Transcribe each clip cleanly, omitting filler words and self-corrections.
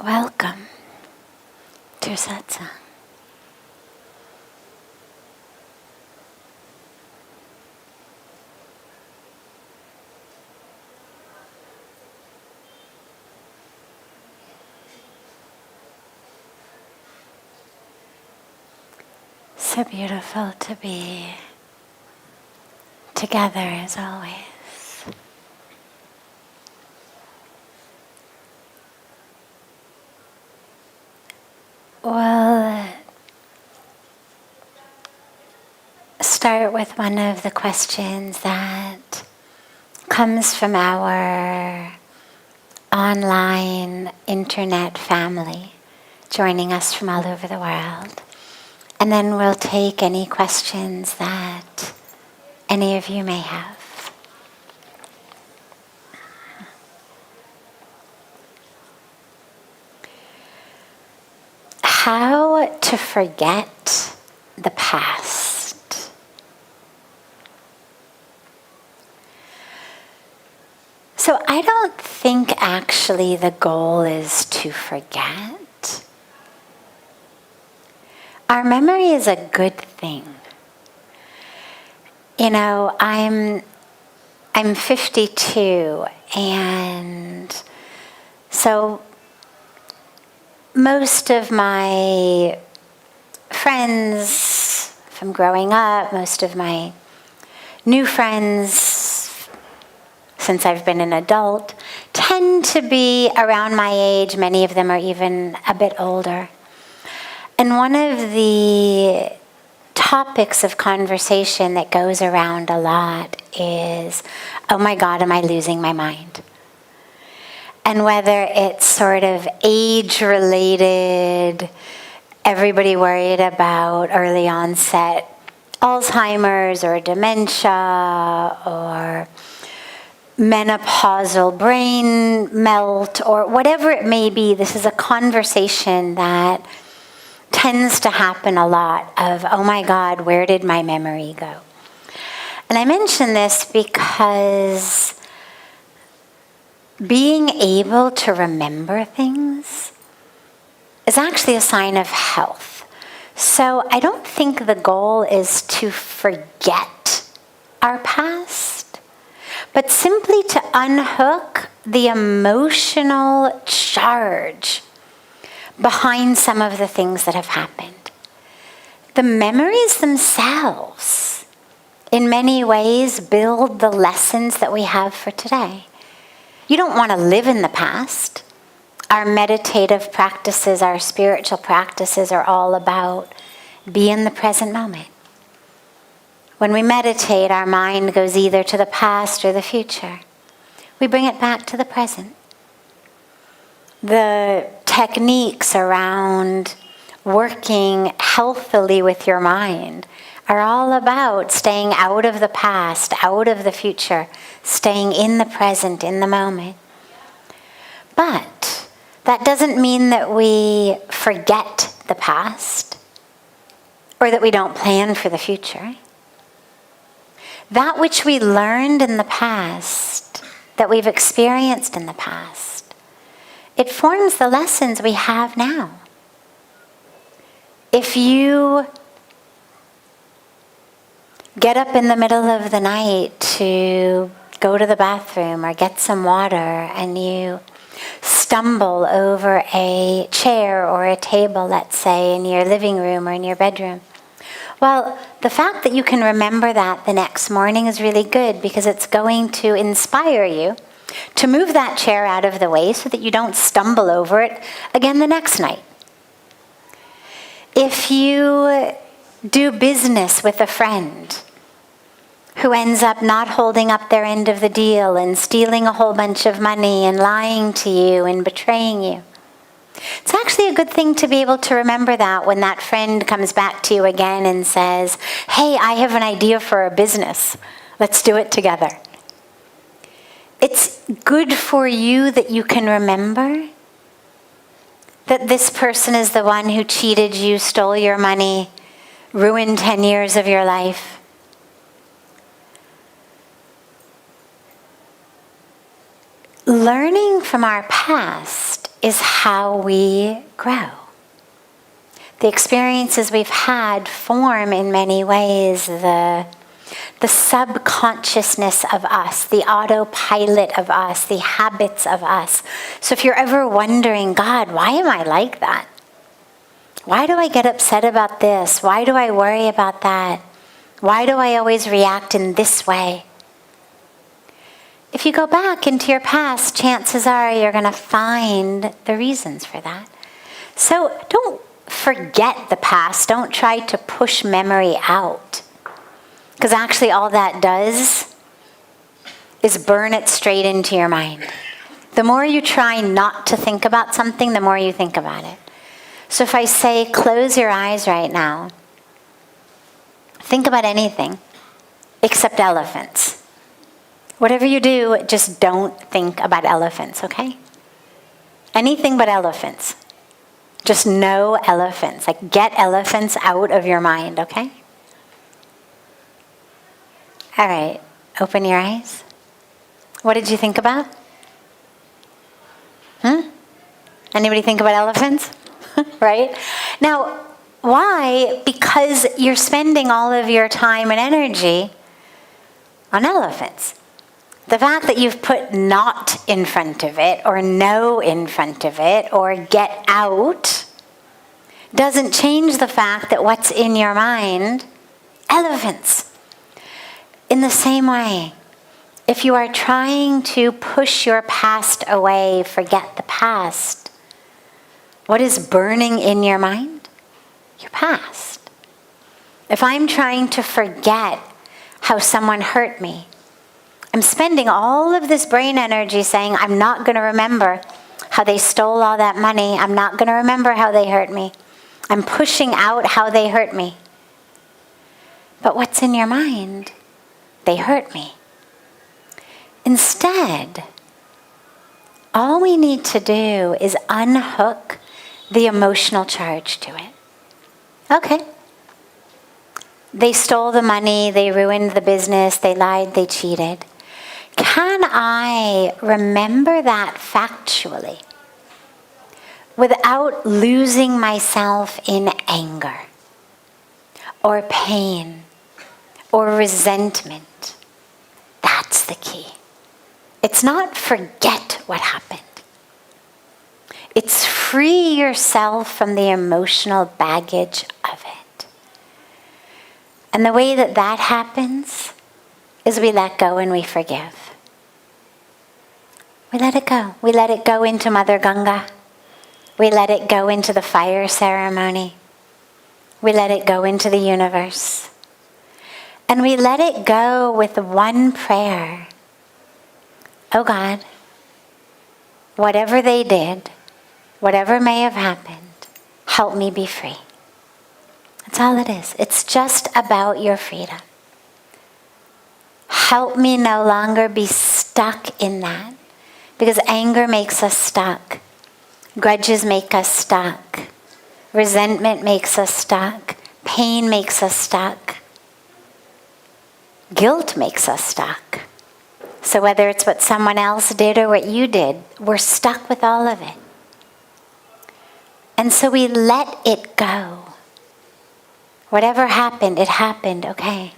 Welcome to Satsang. So beautiful to be together as always. We'll start with one of the questions that comes from our online internet family, joining us from all over the world. And then we'll take any questions that any of you may have. How to forget the past. So I don't think actually the goal is to forget. Our memory is a good thing. You know, I'm 52, and so most of my friends from growing up, most of my new friends since I've been an adult, tend to be around my age. Many of them are even a bit older. And one of the topics of conversation that goes around a lot is, oh my God, am I losing my mind? And whether it's sort of age-related, everybody worried about early onset Alzheimer's or dementia or menopausal brain melt or whatever it may be, this is a conversation that tends to happen a lot of, oh my God, where did my memory go? And I mention this because being able to remember things is actually a sign of health. So I don't think the goal is to forget our past, but simply to unhook the emotional charge behind some of the things that have happened. The memories themselves, in many ways, build the lessons that we have for today. You don't want to live in the past. Our meditative practices, our spiritual practices are all about be in the present moment. When we meditate, our mind goes either to the past or the future. We bring it back to the present. The techniques around working healthily with your mind are all about staying out of the past, out of the future, staying in the present, in the moment. But that doesn't mean that we forget the past or that we don't plan for the future. That which we learned in the past, that we've experienced in the past, it forms the lessons we have now. If you get up in the middle of the night to go to the bathroom or get some water and you stumble over a chair or a table, let's say, in your living room or in your bedroom, well, the fact that you can remember that the next morning is really good because it's going to inspire you to move that chair out of the way so that you don't stumble over it again the next night. If you do business with a friend who ends up not holding up their end of the deal and stealing a whole bunch of money and lying to you and betraying you, it's actually a good thing to be able to remember that when that friend comes back to you again and says, hey, I have an idea for a business. Let's do it together. It's good for you that you can remember that this person is the one who cheated you, stole your money, ruined 10 years of your life. Learning from our past is how we grow. The experiences we've had form in many ways the subconsciousness of us, the autopilot of us, the habits of us. So if you're ever wondering, God, why am I like that? Why do I get upset about this? Why do I worry about that? Why do I always react in this way? If you go back into your past, chances are you're going to find the reasons for that. So don't forget the past. Don't try to push memory out. Because actually all that does is burn it straight into your mind. The more you try not to think about something, the more you think about it. So if I say, close your eyes right now, think about anything except elephants. Whatever you do, just don't think about elephants, okay? Anything but elephants. Just no elephants. Like, get elephants out of your mind, okay? All right, open your eyes. What did you think about? Anybody think about elephants? Right? Now, why? Because you're spending all of your time and energy on elephants. The fact that you've put not in front of it, or no in front of it, or get out, doesn't change the fact that what's in your mind, elephants. In the same way, if you are trying to push your past away, forget the past, what is burning in your mind? Your past. If I'm trying to forget how someone hurt me, I'm spending all of this brain energy saying, I'm not going to remember how they stole all that money. I'm not going to remember how they hurt me. I'm pushing out how they hurt me. But what's in your mind? They hurt me. Instead, all we need to do is unhook the emotional charge to it. Okay. They stole the money, they ruined the business, they lied, they cheated. Can I remember that factually without losing myself in anger or pain or resentment? That's the key. It's not forget what happened. It's free yourself from the emotional baggage of it. And the way that that happens is we let go and we forgive. We let it go. We let it go into Mother Ganga. We let it go into the fire ceremony. We let it go into the universe. And we let it go with one prayer. Oh God, whatever they did, whatever may have happened, help me be free. That's all it is. It's just about your freedom. Help me no longer be stuck in that. Because anger makes us stuck. Grudges make us stuck. Resentment makes us stuck. Pain makes us stuck. Guilt makes us stuck. So whether it's what someone else did or what you did, we're stuck with all of it. And so we let it go. Whatever happened, it happened, okay.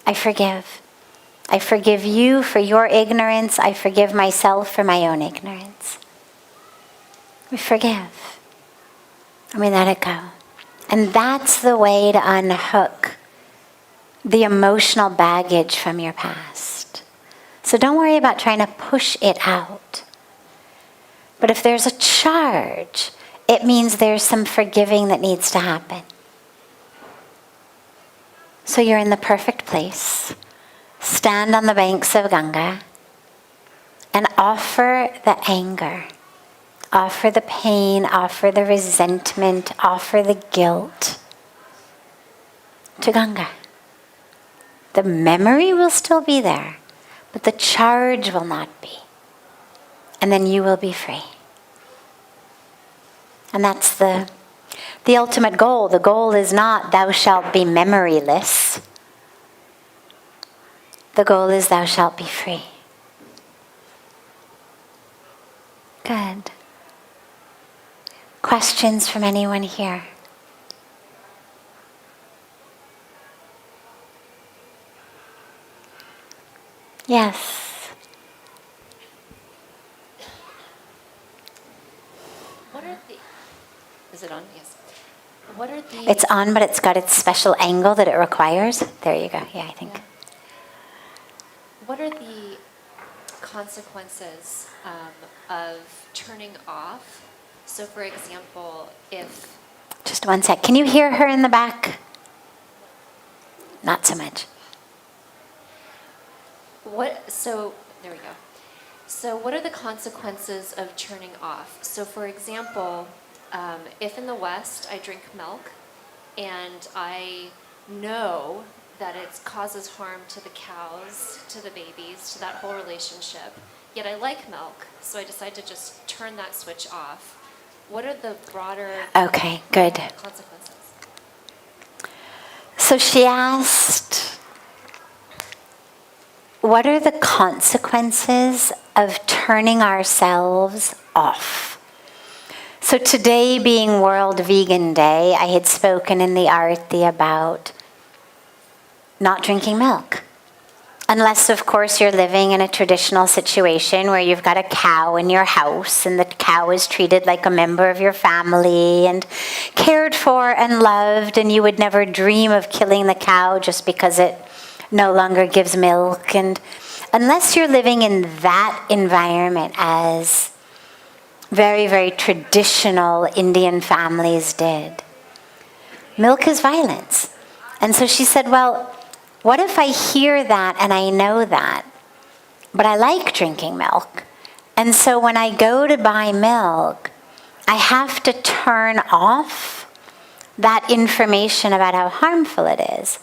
I forgive. I forgive you for your ignorance. I forgive myself for my own ignorance. We forgive. And we let it go. And that's the way to unhook the emotional baggage from your past. So don't worry about trying to push it out. But if there's a charge, it means there's some forgiving that needs to happen. So you're in the perfect place. Stand on the banks of Ganga and offer the anger, offer the pain, offer the resentment, offer the guilt to Ganga. The memory will still be there, but the charge will not be. And then you will be free. And that's the ultimate goal. The goal is not thou shalt be memoryless. The goal is thou shalt be free. Good. questions from anyone here? Yes. What are the... Is it on? Yes. What are the... It's on, but it's got its special angle that it requires. There you go. Yeah, I think. Yeah. What are the consequences of turning off? So, for example, if... Just one sec. Can you hear her in the back? Not so much. So, there we go. So what are the consequences of turning off? So for example, if in the West I drink milk and I know that it causes harm to the cows, to the babies, to that whole relationship, yet I like milk, so I decide to just turn that switch off. What are the broader Okay, good. consequences? So she asked, what are the consequences of turning ourselves off? So today being World Vegan Day, I had spoken in the Arti about not drinking milk. Unless, of course, you're living in a traditional situation where you've got a cow in your house and the cow is treated like a member of your family and cared for and loved, and you would never dream of killing the cow just because it no longer gives milk. And unless you're living in that environment, as very, very traditional Indian families did, milk is violence. And so she said, well, what if I hear that and I know that, but I like drinking milk? And so when I go to buy milk, I have to turn off that information about how harmful it is.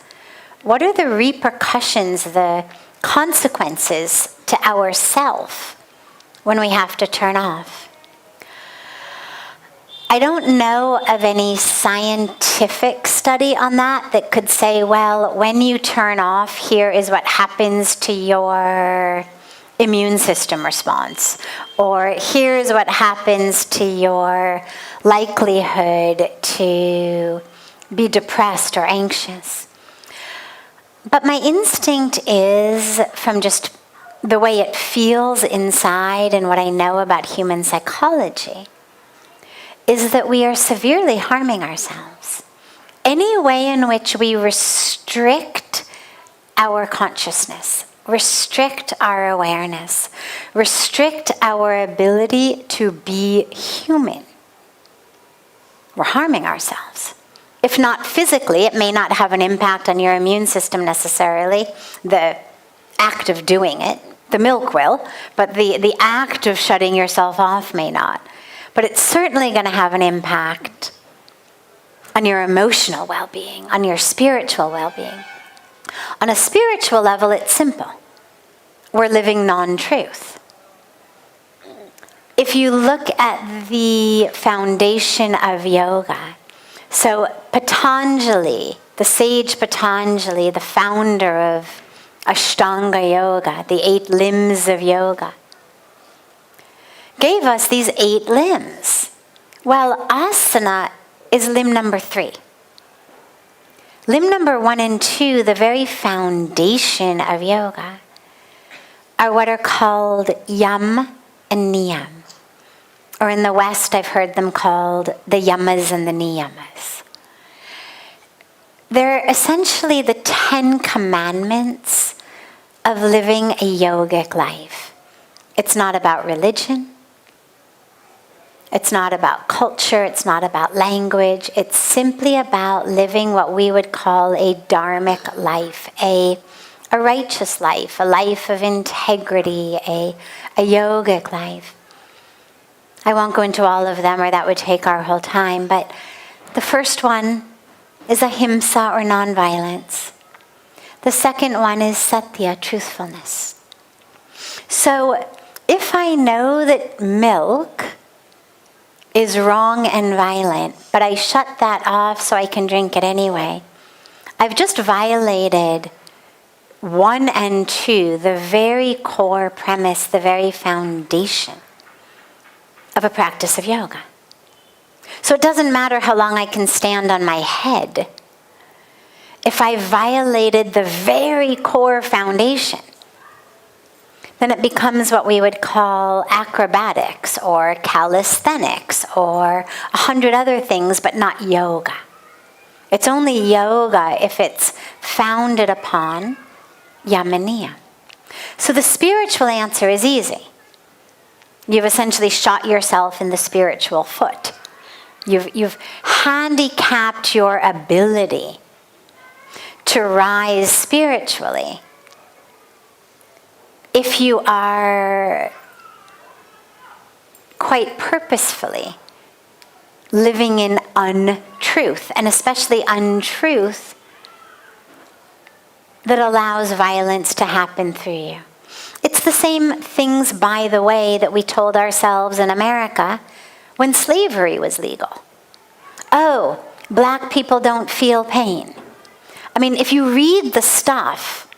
What are the repercussions, the consequences to ourself when we have to turn off? I don't know of any scientific study on that could say, well, when you turn off, here is what happens to your immune system response, or here's what happens to your likelihood to be depressed or anxious. But my instinct is, from just the way it feels inside and what I know about human psychology, is that we are severely harming ourselves. Any way in which we restrict our consciousness, restrict our awareness, restrict our ability to be human, we're harming ourselves. If not physically, it may not have an impact on your immune system necessarily, the act of doing it. The milk will, but the act of shutting yourself off may not. But it's certainly going to have an impact on your emotional well-being, on your spiritual well-being. On a spiritual level, it's simple. We're living non-truth. If you look at the foundation of yoga, so Patanjali, the sage Patanjali, the founder of Ashtanga Yoga, the 8 limbs of yoga, gave us these 8 limbs. Well, asana is limb number 3. Limb number 1 and 2, the very foundation of yoga, are what are called yam and niyam. Or in the West, I've heard them called the yamas and the niyamas. They're essentially the 10 commandments of living a yogic life. It's not about religion. It's not about culture, it's not about language. It's simply about living what we would call a dharmic life, a righteous life, a life of integrity, a yogic life. I won't go into all of them, or that would take our whole time, but the first one is ahimsa, or nonviolence. The second one is satya, truthfulness. So if I know that milk is wrong and violent, but I shut that off so I can drink it anyway, I've just violated 1 and 2, the very core premise, the very foundation of a practice of yoga. So it doesn't matter how long I can stand on my head. If I violated the very core foundation, then it becomes what we would call acrobatics or calisthenics or 100 other things, but not yoga. It's only yoga if it's founded upon yam and niyam. So the spiritual answer is easy. You've essentially shot yourself in the spiritual foot. You've handicapped your ability to rise spiritually if you are quite purposefully living in untruth, and especially untruth that allows violence to happen through you. It's the same things, by the way, that we told ourselves in America when slavery was legal. Oh, black people don't feel pain. I mean, if you read the stuff,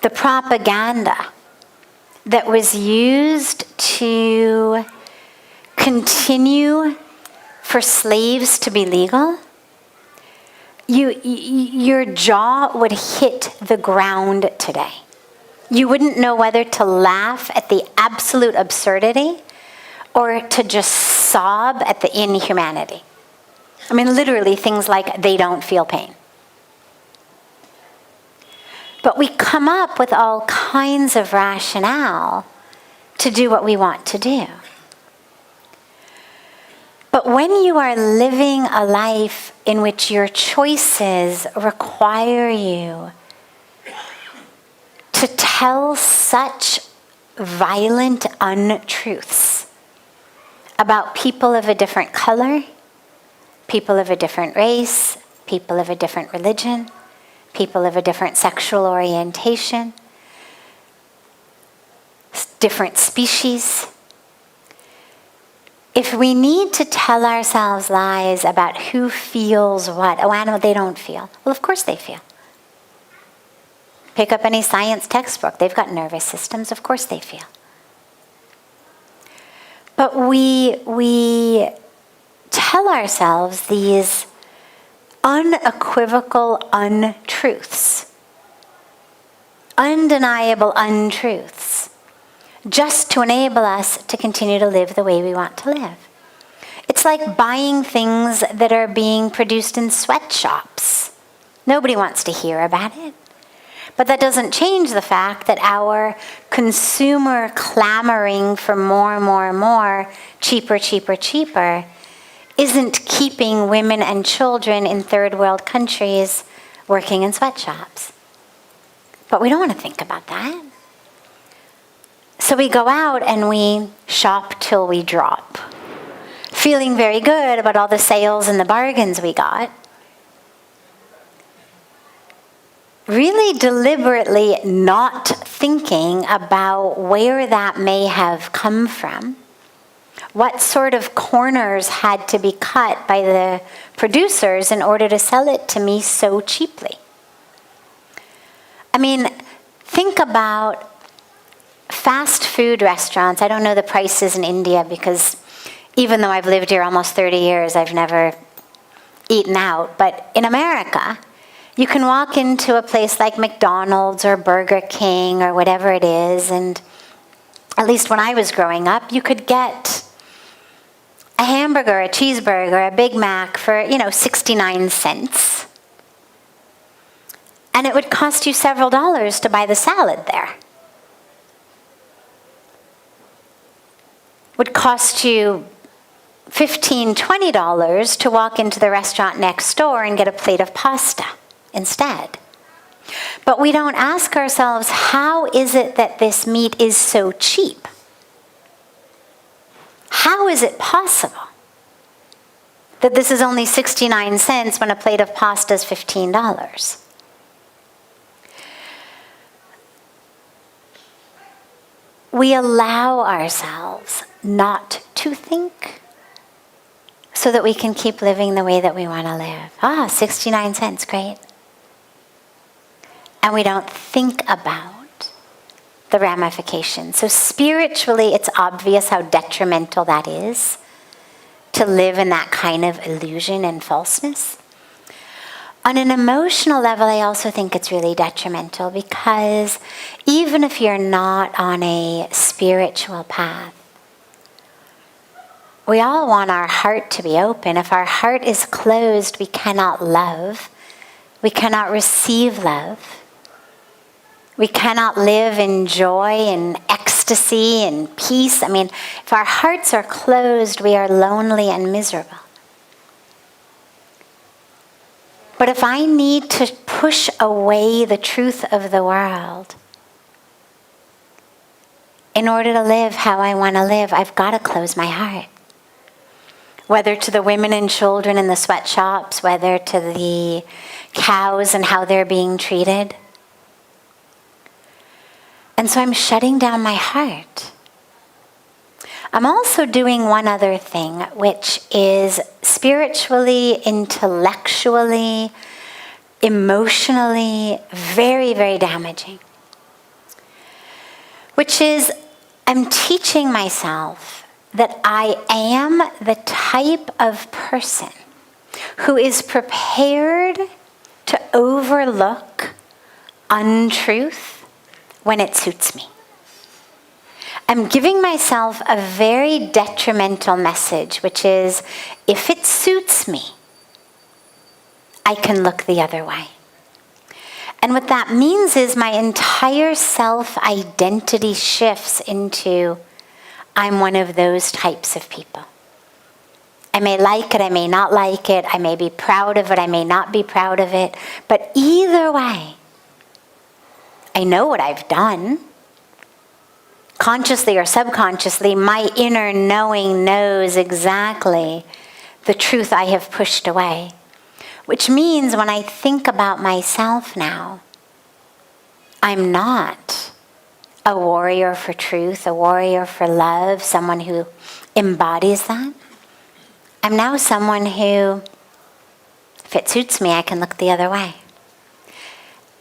the propaganda that was used to continue for slaves to be legal, your jaw would hit the ground today. You wouldn't know whether to laugh at the absolute absurdity or to just sob at the inhumanity. I mean, literally things like, they don't feel pain. But we come up with all kinds of rationale to do what we want to do. But when you are living a life in which your choices require you to tell such violent untruths about people of a different color, people of a different race, people of a different religion, people of a different sexual orientation, different species. If we need to tell ourselves lies about who feels what, oh, I know they don't feel. Well, of course they feel. Pick up any science textbook. They've got nervous systems. Of course they feel. But we tell ourselves these unequivocal untruths, undeniable untruths, just to enable us to continue to live the way we want to live. It's like buying things that are being produced in sweatshops. Nobody wants to hear about it. But that doesn't change the fact that our consumer clamoring for more and more and more, cheaper, cheaper, cheaper, isn't keeping women and children in third world countries working in sweatshops. But we don't want to think about that. So we go out and we shop till we drop, feeling very good about all the sales and the bargains we got. Really deliberately not thinking about where that may have come from, what sort of corners had to be cut by the producers in order to sell it to me so cheaply. I mean, think about fast food restaurants. I don't know the prices in India because even though I've lived here almost 30 years, I've never eaten out. But in America, you can walk into a place like McDonald's or Burger King or whatever it is, and at least when I was growing up, you could get a hamburger, a cheeseburger, a Big Mac for, 69 cents. And it would cost you several dollars to buy the salad there. Would cost you $15, $20 to walk into the restaurant next door and get a plate of pasta instead. But we don't ask ourselves, how is it that this meat is so cheap? How is it possible that this is only 69 cents when a plate of pasta is $15? We allow ourselves not to think so that we can keep living the way that we want to live. 69 cents, great. And we don't think about the ramifications. So spiritually, it's obvious how detrimental that is. to live in that kind of illusion and falseness. On an emotional level, I also think it's really detrimental, because even if you're not on a spiritual path, we all want our heart to be open. If our heart is closed, we cannot love. We cannot receive love. We cannot live in joy and ecstasy and peace. I mean, if our hearts are closed, we are lonely and miserable. But if I need to push away the truth of the world in order to live how I want to live, I've got to close my heart. Whether to the women and children in the sweatshops, whether to the cows and how they're being treated. And so I'm shutting down my heart. I'm also doing one other thing, which is spiritually, intellectually, emotionally, very, very damaging. Which is, I'm teaching myself that I am the type of person who is prepared to overlook untruth when it suits me. I'm giving myself a very detrimental message, which is, if it suits me, I can look the other way. And what that means is my entire self-identity shifts into, I'm one of those types of people. I may like it, I may not like it, I may be proud of it, I may not be proud of it, but either way, I know what I've done. Consciously or subconsciously, my inner knowing knows exactly the truth I have pushed away. Which means when I think about myself now, I'm not a warrior for truth, a warrior for love, someone who embodies that. I'm now someone who, if it suits me, I can look the other way.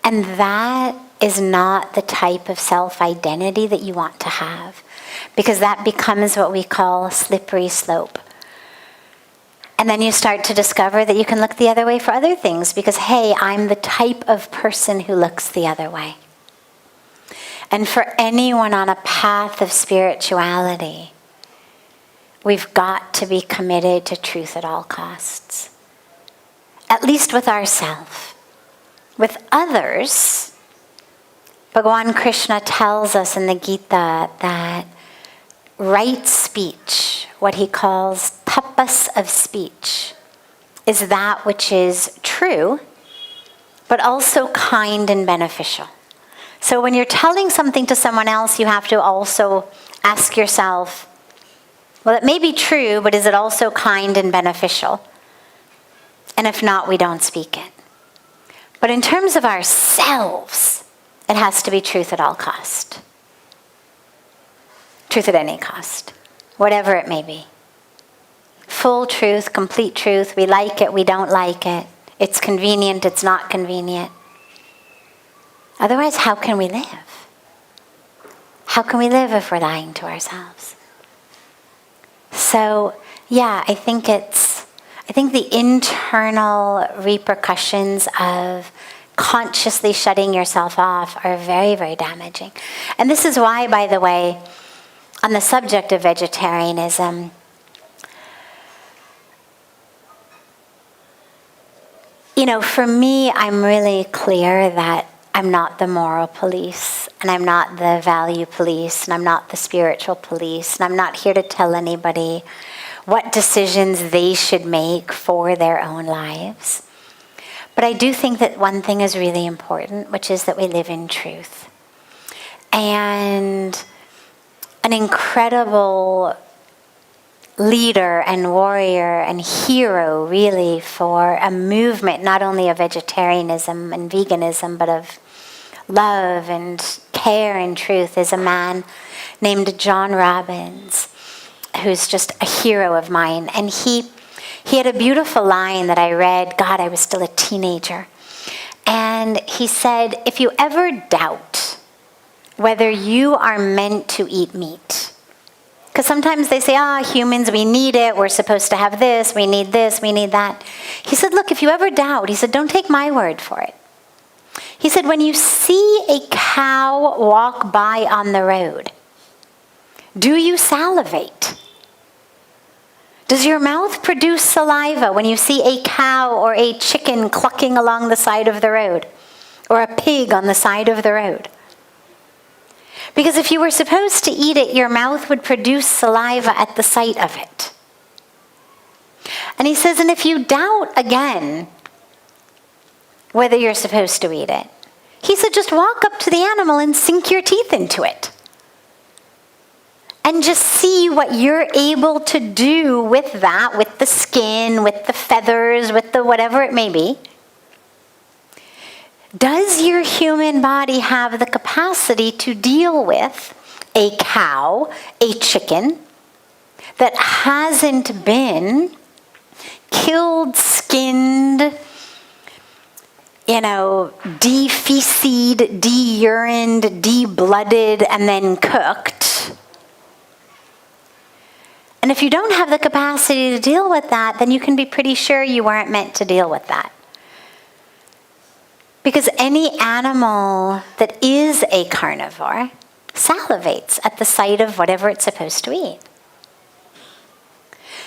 And that is not the type of self-identity that you want to have, because that becomes what we call a slippery slope. And then you start to discover that you can look the other way for other things, because, hey, I'm the type of person who looks the other way. And for anyone on a path of spirituality, we've got to be committed to truth at all costs. At least with ourselves. With others, Bhagavan Krishna tells us in the Gita that right speech, what he calls tapas of speech, is that which is true, but also kind and beneficial. So when you're telling something to someone else, you have to also ask yourself, well, it may be true, but is it also kind and beneficial? And if not, we don't speak it. But in terms of ourselves, it has to be truth at all cost. Truth at any cost, whatever it may be. Full truth, complete truth, we like it, we don't like it. It's convenient, it's not convenient. Otherwise, how can we live? How can we live if we're lying to ourselves? So, yeah, I think the internal repercussions of consciously shutting yourself off are very, very damaging. And this is why, by the way, on the subject of vegetarianism, for me, I'm really clear that I'm not the moral police, and I'm not the value police, and I'm not the spiritual police, and I'm not here to tell anybody what decisions they should make for their own lives. But I do think that one thing is really important, which is that we live in truth. And an incredible leader and warrior and hero, really, for a movement, not only of vegetarianism and veganism, but of love and care and truth, is a man named John Robbins, who's just a hero of mine. And he had a beautiful line that I read, God, I was still a teenager. And he said, if you ever doubt whether you are meant to eat meat, Because sometimes they say, humans, we need it. We're supposed to have this. We need that. He said, look, if you ever doubt, he said, don't take my word for it. He said, when you see a cow walk by on the road, do you salivate? Does your mouth produce saliva when you see a cow or a chicken clucking along the side of the road? Or a pig on the side of the road? Because if you were supposed to eat it, your mouth would produce saliva at the sight of it. And he says, and if you doubt again whether you're supposed to eat it, he said, just walk up to the animal and sink your teeth into it. And just see what you're able to do with that, with the skin, with the feathers, with the whatever it may be. Does your human body have the capacity to deal with a cow, a chicken, that hasn't been killed, skinned, defeces, de-urined, de-blooded, and then cooked? And if you don't have the capacity to deal with that, then you can be pretty sure you weren't meant to deal with that. Because any animal that is a carnivore salivates at the sight of whatever it's supposed to eat.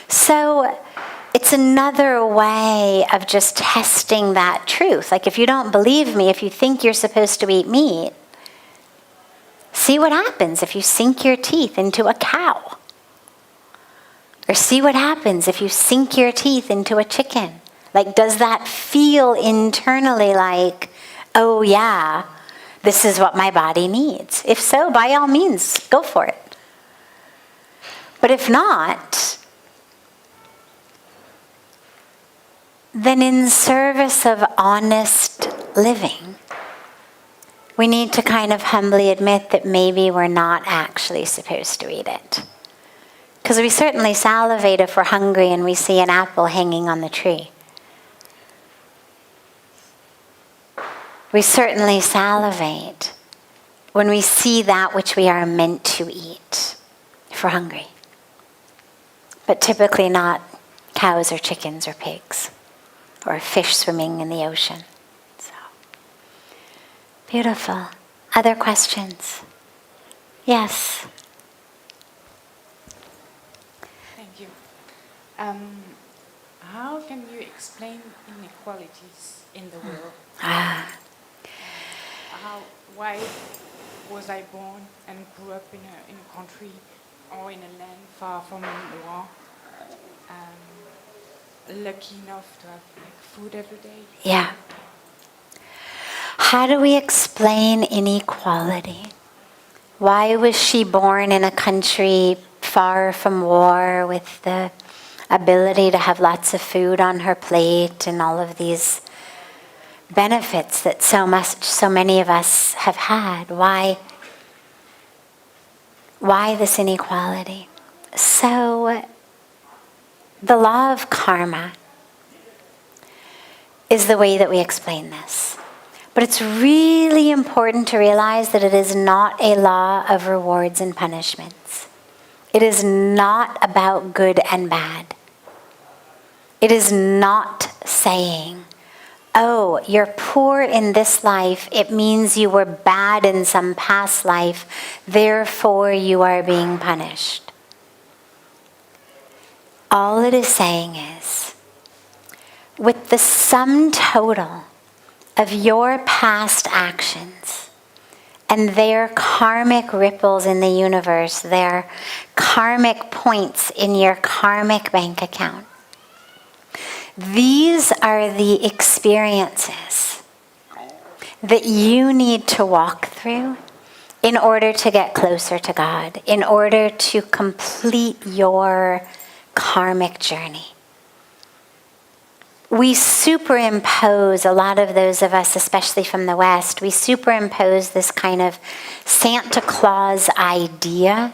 So it's another way of just testing that truth. Like if you don't believe me, if you think you're supposed to eat meat, see what happens if you sink your teeth into a cow. Or see what happens if you sink your teeth into a chicken. Like, does that feel internally like, oh yeah, this is what my body needs? If so, by all means, go for it. But if not, then in service of honest living, we need to kind of humbly admit that maybe we're not actually supposed to eat it. Because we certainly salivate if we're hungry and we see an apple hanging on the tree. We certainly salivate when we see that which we are meant to eat if we're hungry. But typically not cows or chickens or pigs or fish swimming in the ocean. So, beautiful. Other questions? Yes. Thank you. How can you explain inequalities in the world? Why was I born and grew up in a country or in a land far from war, lucky enough to have food every day? Yeah. How do we explain inequality? Why was she born in a country far from war with the ability to have lots of food on her plate and all of these benefits that so many of us have had? Why this inequality? So the law of karma is the way that we explain this. But it's really important to realize that it is not a law of rewards and punishments. It is not about good and bad. It is not saying, oh, you're poor in this life, it means you were bad in some past life, therefore you are being punished. All it is saying is, with the sum total of your past actions and their karmic ripples in the universe, their karmic points in your karmic bank account, these are the experiences that you need to walk through in order to get closer to God, in order to complete your karmic journey. We superimpose, a lot of those of us, especially from the West, we superimpose this kind of Santa Claus idea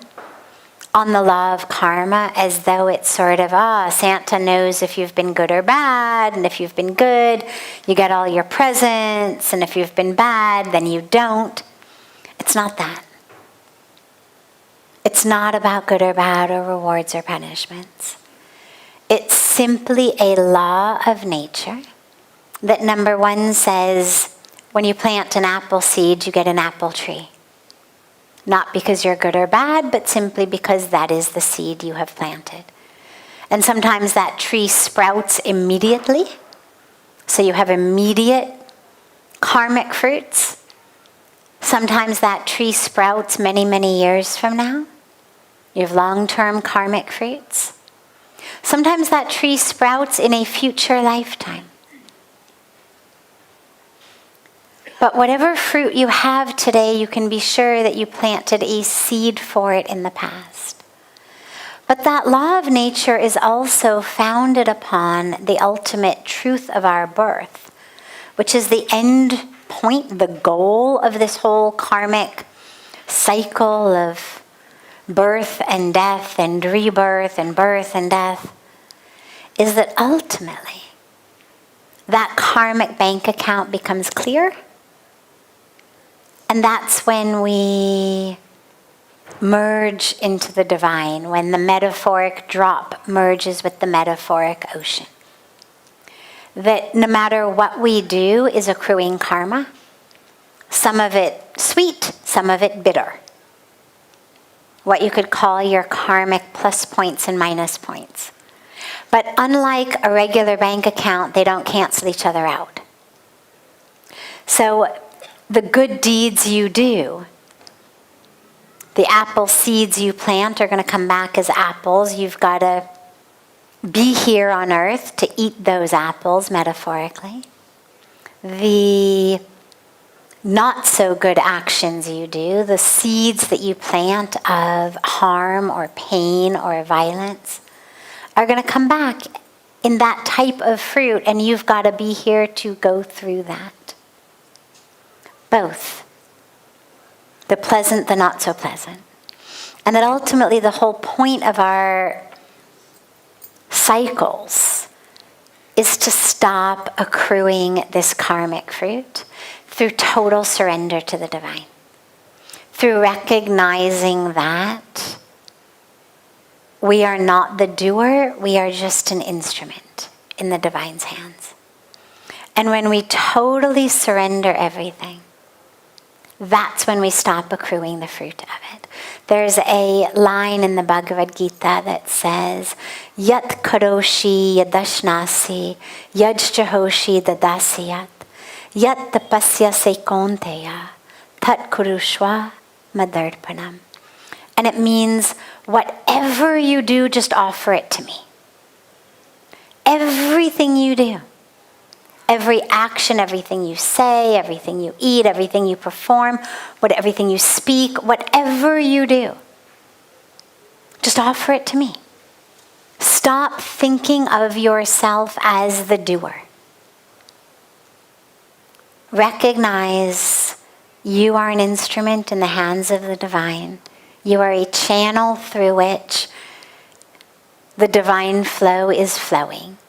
on the law of karma as though it's sort of, Santa knows if you've been good or bad, and if you've been good, you get all your presents, and if you've been bad, then you don't. It's not that. It's not about good or bad or rewards or punishments. It's simply a law of nature that, number one, says when you plant an apple seed, you get an apple tree. Not because you're good or bad, but simply because that is the seed you have planted. And sometimes that tree sprouts immediately, so you have immediate karmic fruits. Sometimes that tree sprouts many, many years from now. You have long-term karmic fruits. Sometimes that tree sprouts in a future lifetime. But whatever fruit you have today, you can be sure that you planted a seed for it in the past. But that law of nature is also founded upon the ultimate truth of our birth, which is the end point, the goal of this whole karmic cycle of birth and death and rebirth and birth and death, is that ultimately that karmic bank account becomes clear. And that's when we merge into the divine, when the metaphoric drop merges with the metaphoric ocean. That no matter what we do is accruing karma, some of it sweet, some of it bitter. What you could call your karmic plus points and minus points. But unlike a regular bank account, they don't cancel each other out. So the good deeds you do, the apple seeds you plant are going to come back as apples. You've got to be here on earth to eat those apples, metaphorically. The not so good actions you do, the seeds that you plant of harm or pain or violence, are going to come back in that type of fruit, and you've got to be here to go through that. Both. The pleasant, the not so pleasant. And that ultimately the whole point of our cycles is to stop accruing this karmic fruit through total surrender to the divine. Through recognizing that we are not the doer, we are just an instrument in the divine's hands. And when we totally surrender everything, that's when we stop accruing the fruit of it. There's a line in the Bhagavad Gita that says, Yat karoshi yadashnasi, yajjahoshi dadasiyat, yat tapasya sekonteya, tat kurushva madarpanam. And it means, whatever you do, just offer it to me. Everything you do. Every action, everything you say, everything you eat, everything you perform, everything you speak, whatever you do, just offer it to me. Stop thinking of yourself as the doer. Recognize you are an instrument in the hands of the divine. You are a channel through which the divine flow is flowing.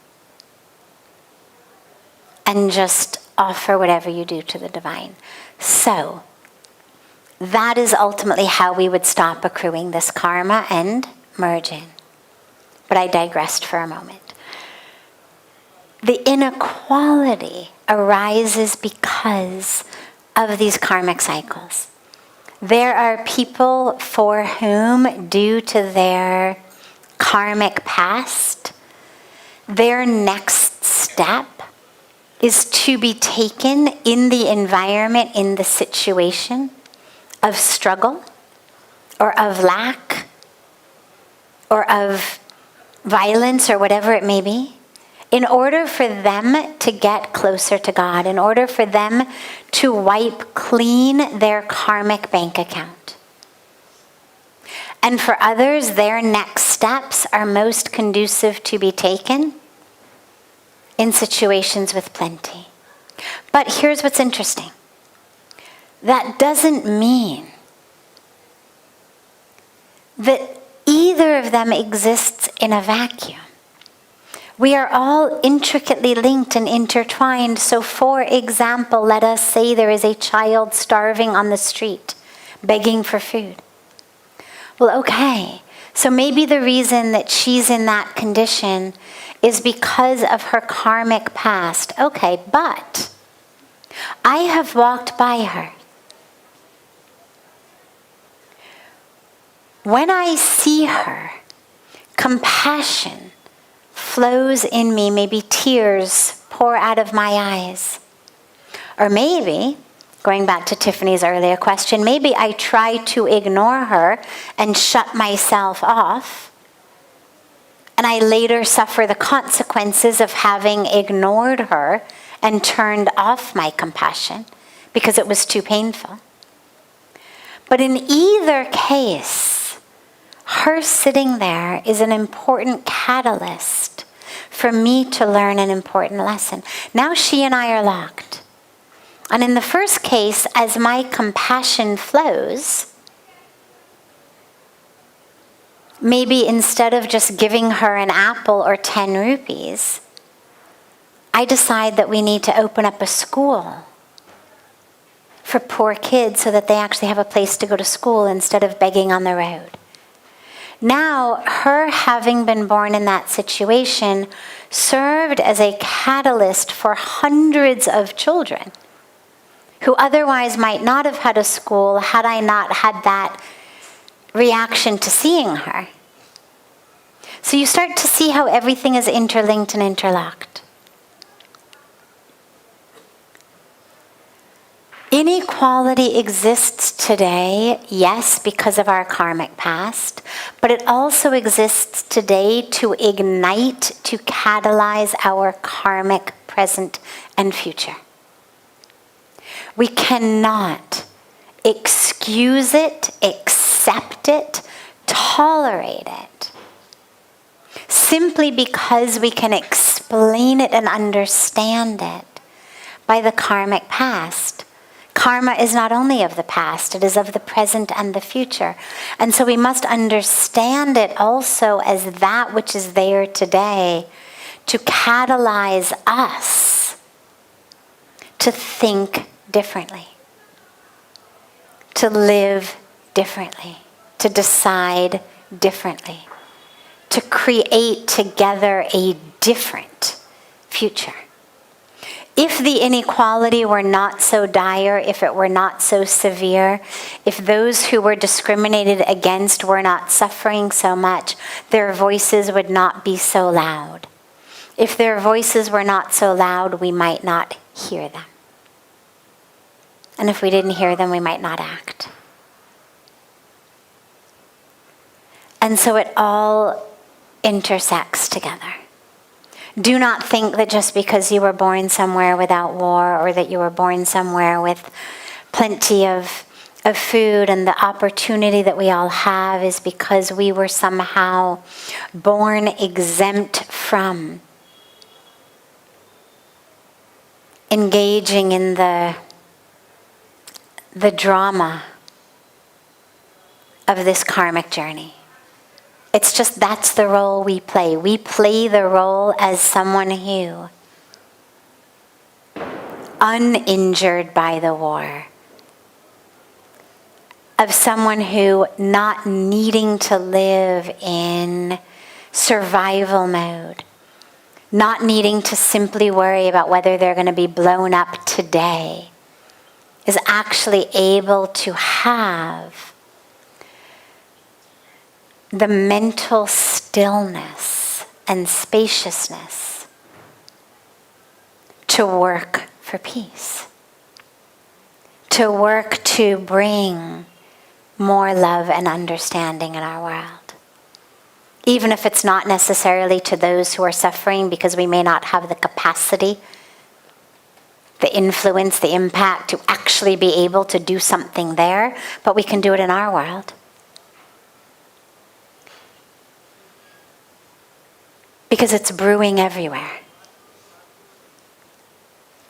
And just offer whatever you do to the divine. So, that is ultimately how we would stop accruing this karma and merge in. But I digressed for a moment. The inequality arises because of these karmic cycles. There are people for whom, due to their karmic past, their next step is to be taken in the environment, in the situation of struggle or of lack or of violence or whatever it may be, in order for them to get closer to God, in order for them to wipe clean their karmic bank account. And for others, their next steps are most conducive to be taken in situations with plenty. But here's what's interesting. That doesn't mean that either of them exists in a vacuum. We are all intricately linked and intertwined. So for example, let us say there is a child starving on the street, begging for food. Well, okay. So maybe the reason that she's in that condition is because of her karmic past. Okay, but I have walked by her. When I see her, compassion flows in me, maybe tears pour out of my eyes. Or maybe, going back to Tiffany's earlier question, maybe I try to ignore her and shut myself off, and I later suffer the consequences of having ignored her and turned off my compassion because it was too painful. But in either case, her sitting there is an important catalyst for me to learn an important lesson. Now she and I are locked. And in the first case, as my compassion flows, maybe instead of just giving her an apple or 10 rupees, I decide that we need to open up a school for poor kids so that they actually have a place to go to school instead of begging on the road. Now, her having been born in that situation served as a catalyst for hundreds of children who otherwise might not have had a school had I not had that reaction to seeing her. So you start to see how everything is interlinked and interlocked. Inequality exists today, yes, because of our karmic past, but it also exists today to ignite, to catalyze our karmic present and future. We cannot excuse it, accept it, tolerate it, simply because we can explain it and understand it by the karmic past. Karma is not only of the past, it is of the present and the future. And so we must understand it also as that which is there today to catalyze us to think differently, to live differently, to decide differently, to create together a different future. If the inequality were not so dire, if it were not so severe, if those who were discriminated against were not suffering so much, their voices would not be so loud. If their voices were not so loud, we might not hear them. And if we didn't hear them, we might not act. And so it all intersects together. Do not think that just because you were born somewhere without war, or that you were born somewhere with plenty of food and the opportunity that we all have is because we were somehow born exempt from engaging in the drama of this karmic journey. It's just that's the role we play. We play the role as someone who, uninjured by the war, of someone who not needing to live in survival mode, not needing to simply worry about whether they're going to be blown up today, is actually able to have the mental stillness and spaciousness to work for peace, to work to bring more love and understanding in our world. Even if it's not necessarily to those who are suffering, because we may not have the capacity, the influence, the impact to actually be able to do something there, but we can do it in our world. Because it's brewing everywhere.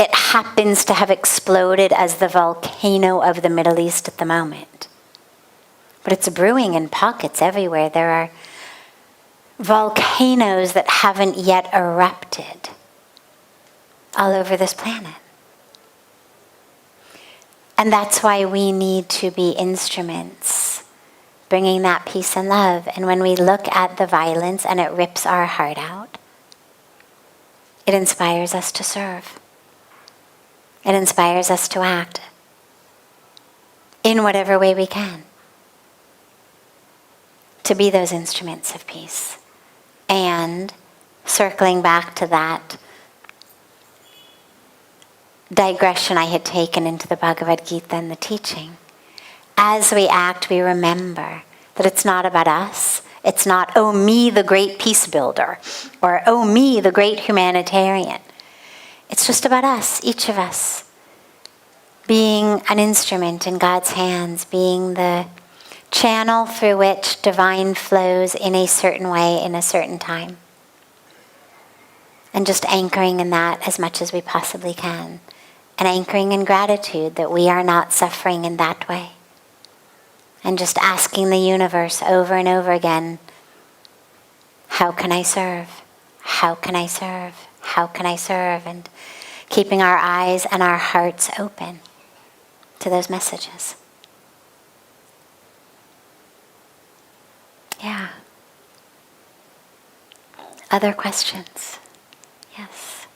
It happens to have exploded as the volcano of the Middle East at the moment. But it's brewing in pockets everywhere. There are volcanoes that haven't yet erupted all over this planet. And that's why we need to be instruments, bringing that peace and love. And when we look at the violence and it rips our heart out, it inspires us to serve. It inspires us to act in whatever way we can, to be those instruments of peace. And circling back to that digression I had taken into the Bhagavad Gita and the teaching, as we act, we remember that it's not about us. It's not, oh, me, the great peace builder, or oh, me, the great humanitarian. It's just about us, each of us, being an instrument in God's hands, being the channel through which divine flows in a certain way, in a certain time. And just anchoring in that as much as we possibly can. And anchoring in gratitude that we are not suffering in that way. And just asking the universe over and over again, how can I serve? How can I serve? How can I serve? And keeping our eyes and our hearts open to those messages. Yeah. Other questions? Yes.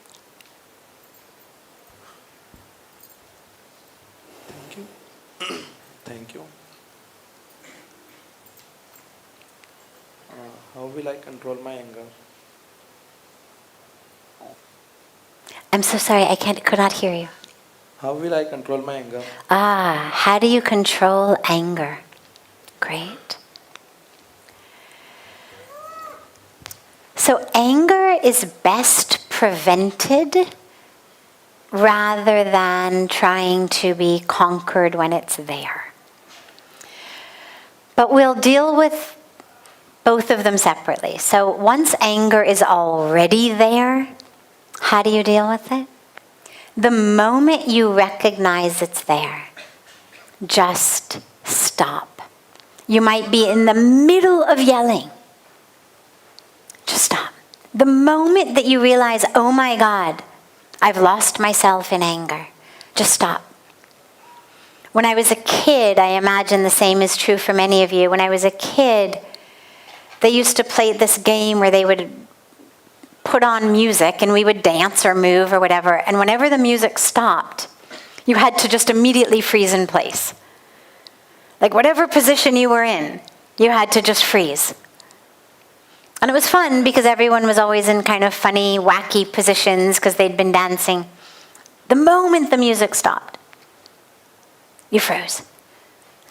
Thank you. Thank you. How will I control my anger? I'm so sorry, could not hear you. How will I control my anger? How do you control anger? Great. So anger is best prevented rather than trying to be conquered when it's there. But we'll deal with both of them separately. So once anger is already there, how do you deal with it? The moment you recognize it's there, just stop. You might be in the middle of yelling. Just stop. The moment that you realize, oh my God, I've lost myself in anger, just stop. When I was a kid, I imagine the same is true for many of you. When I was a kid, they used to play this game where they would put on music and we would dance or move or whatever. And whenever the music stopped, you had to just immediately freeze in place. Like whatever position you were in, you had to just freeze. And it was fun because everyone was always in kind of funny, wacky positions because they'd been dancing. The moment the music stopped, you froze.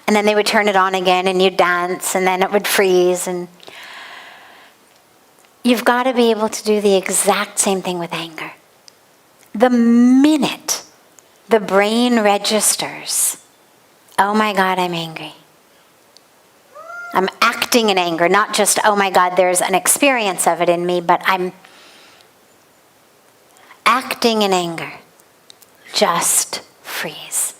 And then they would turn it on again and you'd dance and then it would freeze. And you've got to be able to do the exact same thing with anger. The minute the brain registers, oh my God, I'm angry. I'm acting in anger, not just, oh my God, there's an experience of it in me, but I'm acting in anger. Just freeze.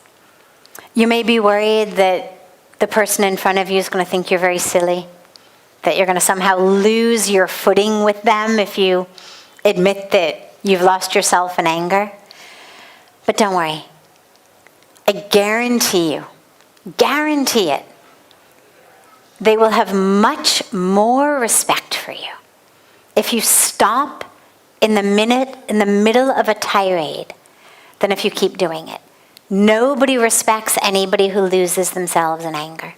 You may be worried that the person in front of you is going to think you're very silly, that you're going to somehow lose your footing with them if you admit that you've lost yourself in anger. But don't worry. I guarantee it, they will have much more respect for you if you stop in the middle of a tirade than if you keep doing it. Nobody respects anybody who loses themselves in anger.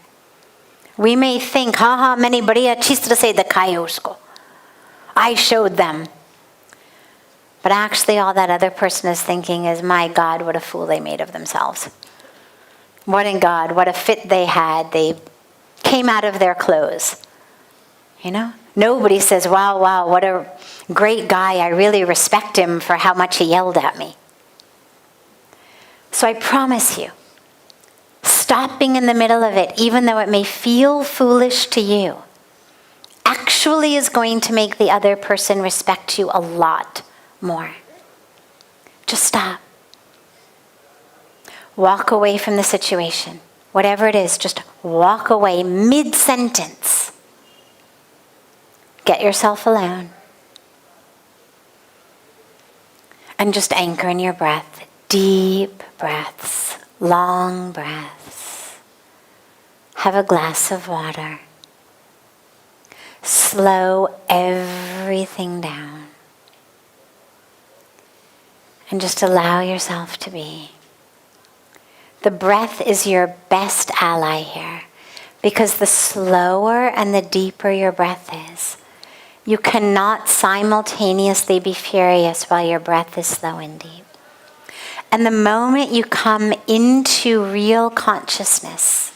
We may think, many badiya chis se dikhaya usko. I showed them. But actually all that other person is thinking is, my God, what a fool they made of themselves. What in God, what a fit they had. They came out of their clothes. You know? Nobody says, wow, what a great guy. I really respect him for how much he yelled at me. So I promise you, stopping in the middle of it, even though it may feel foolish to you, actually is going to make the other person respect you a lot more. Just stop. Walk away from the situation. Whatever it is, just walk away mid-sentence. Get yourself alone. And just anchor in your breath. Deep breaths, long breaths. have a glass of water. Slow everything down. And just allow yourself to be. The breath is your best ally here, because the slower and the deeper your breath is, you cannot simultaneously be furious while your breath is slow and deep. And the moment you come into real consciousness,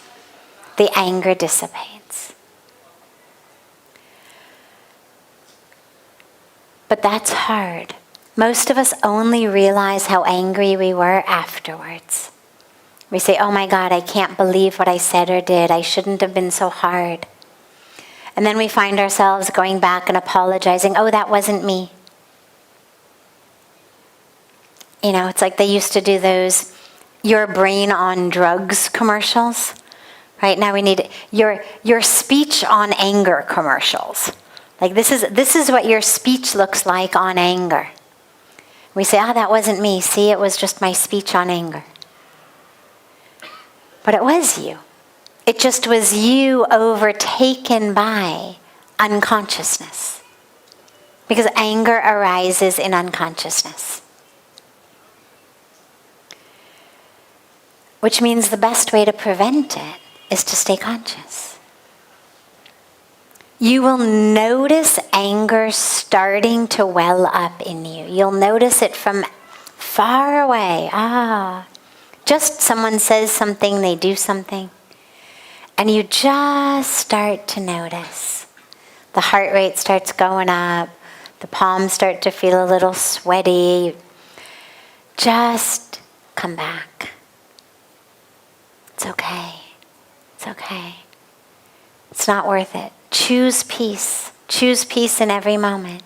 the anger dissipates. But that's hard. Most of us only realize how angry we were afterwards. We say, oh my God, I can't believe what I said or did. I shouldn't have been so hard. And then we find ourselves going back and apologizing. Oh, that wasn't me. You know, it's like they used to do those your brain on drugs commercials. Right now we need your speech on anger commercials. Like this is what your speech looks like on anger. We say, that wasn't me. See, it was just my speech on anger. But it was you. It just was you overtaken by unconsciousness. Because anger arises in unconsciousness. Which means the best way to prevent it is to stay conscious. You will notice anger starting to well up in you. You'll notice it from far away. Just someone says something, they do something, and you just start to notice. The heart rate starts going up, the palms start to feel a little sweaty. Just come back. It's okay. It's okay. It's not worth it. Choose peace. Choose peace in every moment.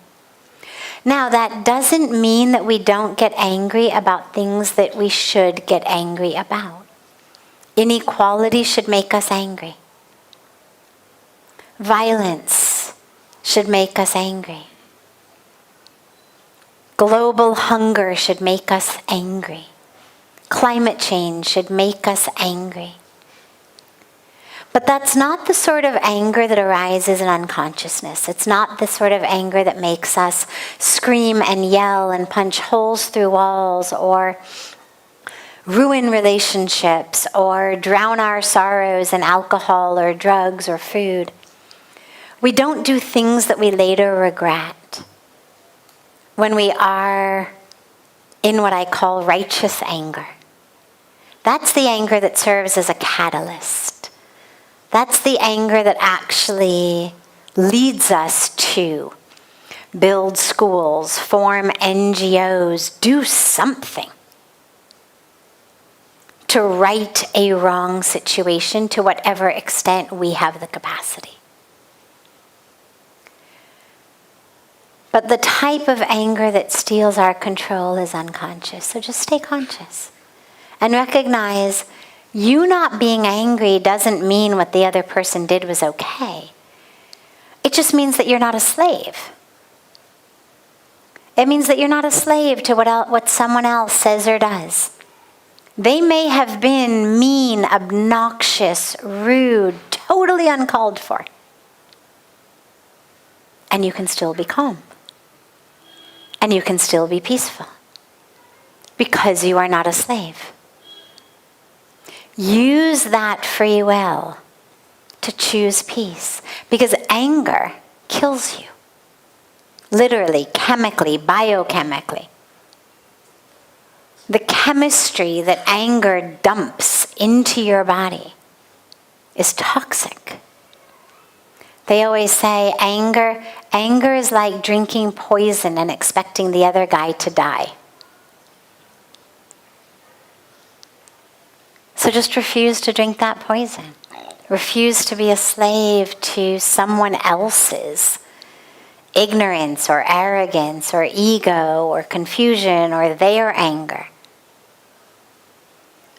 Now, that doesn't mean that we don't get angry about things that we should get angry about. Inequality should make us angry. Violence should make us angry. Global hunger should make us angry. Climate change should make us angry. But that's not the sort of anger that arises in unconsciousness. It's not the sort of anger that makes us scream and yell and punch holes through walls or ruin relationships or drown our sorrows in alcohol or drugs or food. We don't do things that we later regret when we are in what I call righteous anger. That's the anger that serves as a catalyst. That's the anger that actually leads us to build schools, form NGOs, do something to right a wrong situation to whatever extent we have the capacity. But the type of anger that steals our control is unconscious. So just stay conscious and recognize you not being angry doesn't mean what the other person did was okay. It just means that you're not a slave. It means that you're not a slave to what someone else says or does. They may have been mean, obnoxious, rude, totally uncalled for. And you can still be calm. And you can still be peaceful. Because you are not a slave. Use that free will to choose peace. Because anger kills you. Literally, chemically, biochemically. The chemistry that anger dumps into your body is toxic. They always say anger is like drinking poison and expecting the other guy to die. So just refuse to drink that poison. Refuse to be a slave to someone else's ignorance or arrogance or ego or confusion or their anger.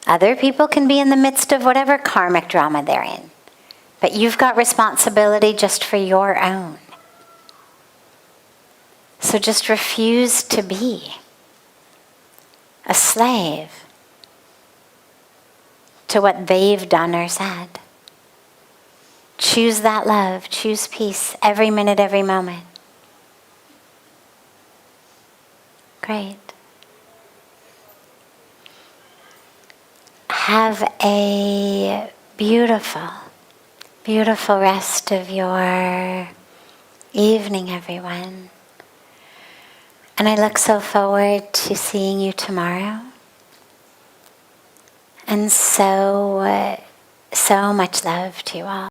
Other people can be in the midst of whatever karmic drama they're in. But you've got responsibility just for your own. So just refuse to be a slave to what they've done or said. Choose that love. Choose peace every minute, every moment. Great. Have a beautiful, beautiful rest of your evening, everyone. And I look so forward to seeing you tomorrow. And so much love to you all.